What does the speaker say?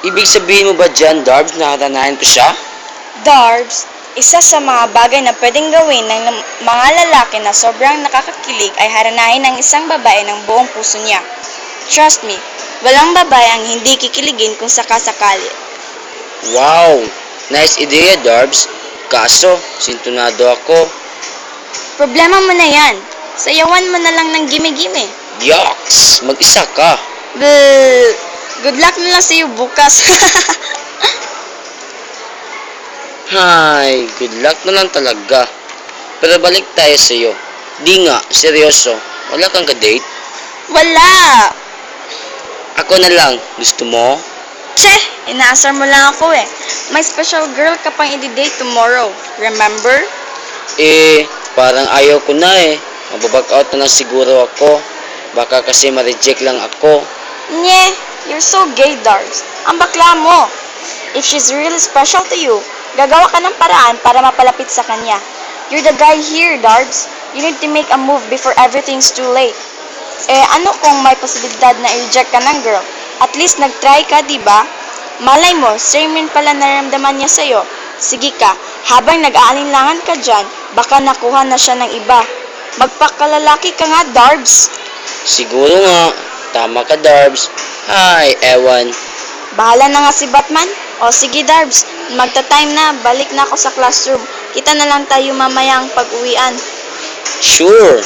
Ibig sabihin mo ba dyan, Darbs, na hatanahin ko siya? Darbs, isa sa mga bagay na pwedeng gawin ng mga lalaki na sobrang nakakakilig ay haranahin ng isang babae ng buong puso niya. Trust me, walang babae ang hindi kikiligin kung sakasakali. Wow! Nice idea, Darbs. Kaso, sintunado ako. Problema mo na yan. Sayawan mo na lang ng gimi-gimi. Yucks! Mag-isa ka. Bleh! Good luck na lang sa'yo bukas. Hay, good luck na lang talaga. Pero balik tayo sa'yo. Di nga, seryoso. Wala kang ka-date? Wala! Ako na lang. Gusto mo? Che! Inaasar mo lang ako eh. May special girl ka pang i-date tomorrow. Remember? Parang ayaw ko na eh. Mababack out na lang siguro ako. Baka kasi ma-reject lang ako. Nye! You're so gay, Darbs. Ang bakla mo. If she's really special to you, gagawa ka ng paraan para mapalapit sa kanya. You're the guy here, Darbs. You need to make a move before everything's too late. Ano kung may posibilidad na i-reject ka ng girl? At least nag-try ka, diba? Malay mo, same rin pala nararamdaman niya sa'yo. Sige ka, habang nag-aalinlangan ka dyan, baka nakuha na siya ng iba. Magpakalalaki ka nga, Darbs. Siguro nga. Tama ka, Darbs. Hay, ewan. Bahala na nga si Batman. O sige, Darbs, magta-time na. Balik na ako sa classroom. Kita na lang tayo mamayang pag-uwian. Sure.